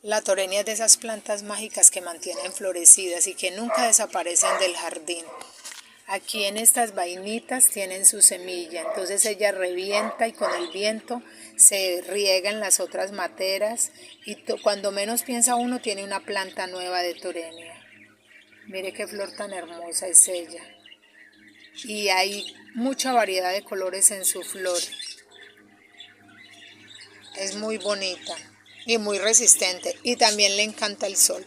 La torenia es de esas plantas mágicas que mantienen florecidas y que nunca desaparecen del jardín. Aquí en estas vainitas tienen su semilla, entonces ella revienta y con el viento se riega en las otras materas y cuando menos piensa uno tiene una planta nueva de torenia. Mire qué flor tan hermosa es ella. Y hay mucha variedad de colores en su flor. Es muy bonita y muy resistente y también le encanta el sol.